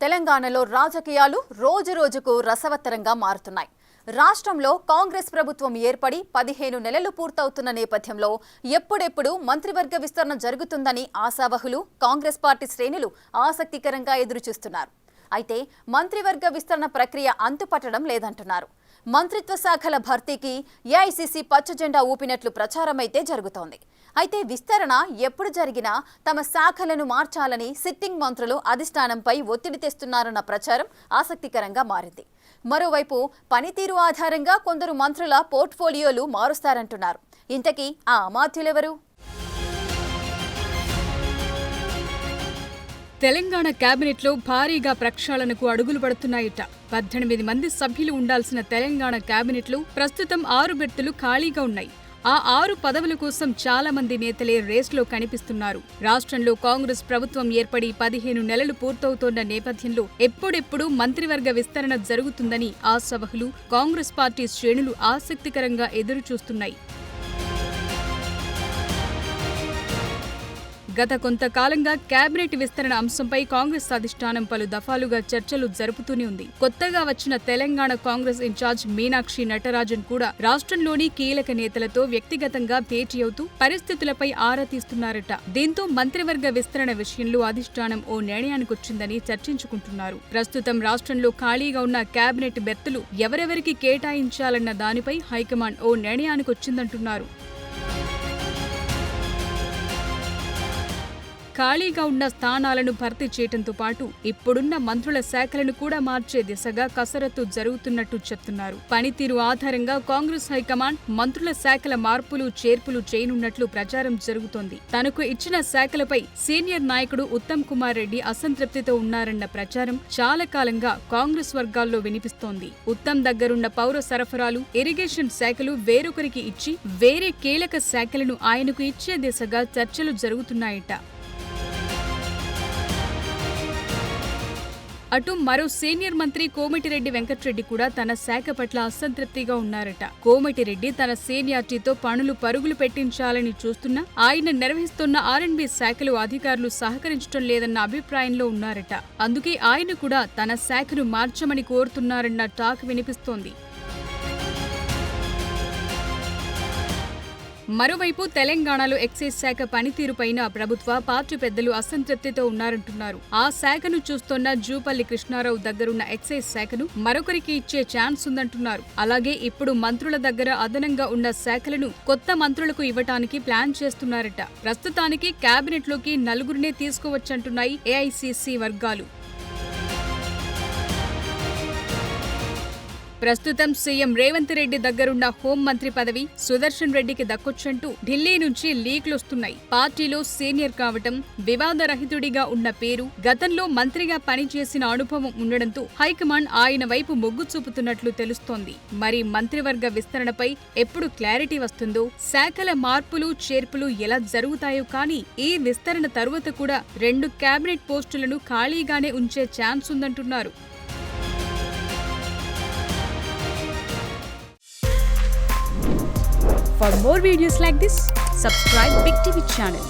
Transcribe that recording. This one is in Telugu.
తెలంగాణలో రాజకీయాలు రోజురోజుకు రసవత్తరంగా మారుతున్నాయి. రాష్ట్రంలో కాంగ్రెస్ ప్రభుత్వం ఏర్పడి 15 నెలలు పూర్తవుతున్న నేపథ్యంలో ఎప్పుడెప్పుడు మంత్రివర్గ విస్తరణ జరుగుతుందని ఆశావహులు, కాంగ్రెస్ పార్టీ శ్రేణులు ఆసక్తికరంగా ఎదురుచూస్తున్నారు. అయితే మంత్రివర్గ విస్తరణ ప్రక్రియ అంతుపట్టడం లేదంటున్నారు. మంత్రిత్వ శాఖల భర్తీకి ఏఐసీసీ పచ్చజెండా ఊపినట్లు ప్రచారమైతే జరుగుతోంది. అయితే విస్తరణ ఎప్పుడు జరిగినా తమ శాఖలను మార్చాలని సిట్టింగ్ మంత్రులు అధిష్టానంపై ఒత్తిడి తెస్తున్నారన్న ప్రచారం ఆసక్తికరంగా మారింది. మరోవైపు పనితీరు ఆధారంగా కొందరు మంత్రుల పోర్ట్ఫోలియోలు మారుస్తారంటున్నారు. ఇంతకీ ఆ అమాత్యులెవరు? తెలంగాణ కేబినెట్లో భారీగా ప్రక్షాళనకు అడుగులు పడుతున్నాయట. 18 మంది సభ్యులు ఉండాల్సిన తెలంగాణ కేబినెట్లో ప్రస్తుతం 6 బెర్తులు ఖాళీగా ఉన్నాయి. ఆ 6 పదవుల కోసం చాలా మంది నేతలే రేస్లో కనిపిస్తున్నారు. రాష్ట్రంలో కాంగ్రెస్ ప్రభుత్వం ఏర్పడి 15 నెలలు పూర్తవుతోన్న నేపథ్యంలో ఎప్పుడెప్పుడు మంత్రివర్గ విస్తరణ జరుగుతుందని ఆశావహులు, కాంగ్రెస్ పార్టీ శ్రేణులు ఆసక్తికరంగా ఎదురుచూస్తున్నాయి. గత కొంతకాలంగా కేబినెట్ విస్తరణ అంశంపై కాంగ్రెస్ అధిష్టానం పలు దఫాలుగా చర్చలు జరుపుతూనే ఉంది. కొత్తగా వచ్చిన తెలంగాణ కాంగ్రెస్ ఇన్ఛార్జ్ మీనాక్షి నటరాజన్ కూడా రాష్ట్రంలోని కీలక నేతలతో వ్యక్తిగతంగా భేటీ అవుతూ పరిస్థితులపై ఆరా తీస్తున్నారట. దీంతో మంత్రివర్గ విస్తరణ విషయంలో అధిష్టానం ఓ నిర్ణయానికొచ్చిందని చర్చించుకుంటున్నారు. ప్రస్తుతం రాష్ట్రంలో ఖాళీగా ఉన్న కేబినెట్ బెర్తులు ఎవరెవరికి కేటాయించాలన్న దానిపై హైకమాండ్ ఓ నిర్ణయానికొచ్చిందంటున్నారు. ఖాళీగా ఉన్న స్థానాలను భర్తీ చేయడంతో పాటు ఇప్పుడున్న మంత్రుల శాఖలను కూడా మార్చే దిశగా కసరత్తు జరుగుతున్నట్టు చెప్తున్నారు. పనితీరు ఆధారంగా కాంగ్రెస్ హైకమాండ్ మంత్రుల శాఖల మార్పులు, చేర్పులు చేయనున్నట్లు ప్రచారం జరుగుతోంది. తనకు ఇచ్చిన శాఖలపై సీనియర్ నాయకుడు ఉత్తమ్ కుమార్ రెడ్డి అసంతృప్తితో ఉన్నారన్న ప్రచారం చాలా కాలంగా కాంగ్రెస్ వర్గాల్లో వినిపిస్తోంది. ఉత్తమ్ దగ్గరున్న పౌర సరఫరాలు, ఇరిగేషన్ శాఖలు వేరొకరికి ఇచ్చి వేరే కీలక శాఖలను ఆయనకు ఇచ్చే దిశగా చర్చలు జరుగుతున్నాయట. అటు మరో సీనియర్ మంత్రి కోమటిరెడ్డి వెంకటరెడ్డి కూడా తన శాఖ పట్ల అసంతృప్తిగా ఉన్నారట. కోమటిరెడ్డి తన సీనియారిటీతో పరుగులు పెట్టించాలని చూస్తున్నా ఆయన నిర్వహిస్తున్న R&B శాఖలు అధికారులు సహకరించడం లేదన్న అభిప్రాయంలో ఉన్నారట. అందుకే ఆయన కూడా తన శాఖను మార్చమని కోరుతున్నారన్న టాక్ వినిపిస్తోంది. మరోవైపు తెలంగాణలో ఎక్సైజ్ శాఖ పనితీరుపైన ప్రభుత్వ, పార్టీ పెద్దలు అసంతృప్తితో ఉన్నారంటున్నారు. ఆ శాఖను చూస్తోన్న జూపల్లి కృష్ణారావు దగ్గరున్న ఎక్సైజ్ శాఖను మరొకరికి ఇచ్చే ఛాన్స్ ఉందంటున్నారు. అలాగే ఇప్పుడు మంత్రుల దగ్గర అదనంగా ఉన్న శాఖలను కొత్త మంత్రులకు ఇవ్వటానికి ప్లాన్ చేస్తున్నారట. ప్రస్తుతానికి కేబినెట్లోకి 4గురినే తీసుకోవచ్చంటున్నాయి ఏఐసీసీ వర్గాలు. ప్రస్తుతం సీఎం రేవంత్ రెడ్డి దగ్గరున్న హోంమంత్రి పదవి సుదర్శన్ రెడ్డికి దక్కొచ్చంటూ ఢిల్లీ నుంచి లీక్లొస్తున్నాయి. పార్టీలో సీనియర్ కావటం, వివాదరహితుడిగా ఉన్న పేరు, గతంలో మంత్రిగా పనిచేసిన అనుభవం ఉండడంతో హైకమాండ్ ఆయన వైపు మొగ్గు చూపుతున్నట్లు తెలుస్తోంది. మరి మంత్రివర్గ విస్తరణపై ఎప్పుడు క్లారిటీ వస్తుందో, శాఖల మార్పులు, చేర్పులు ఎలా జరుగుతాయో కానీ ఈ విస్తరణ తరువాత కూడా 2 కేబినెట్ పోస్టులను ఖాళీగానే ఉంచే ఛాన్స్ ఉందంటున్నారు. For more videos like this, subscribe Big TV channel.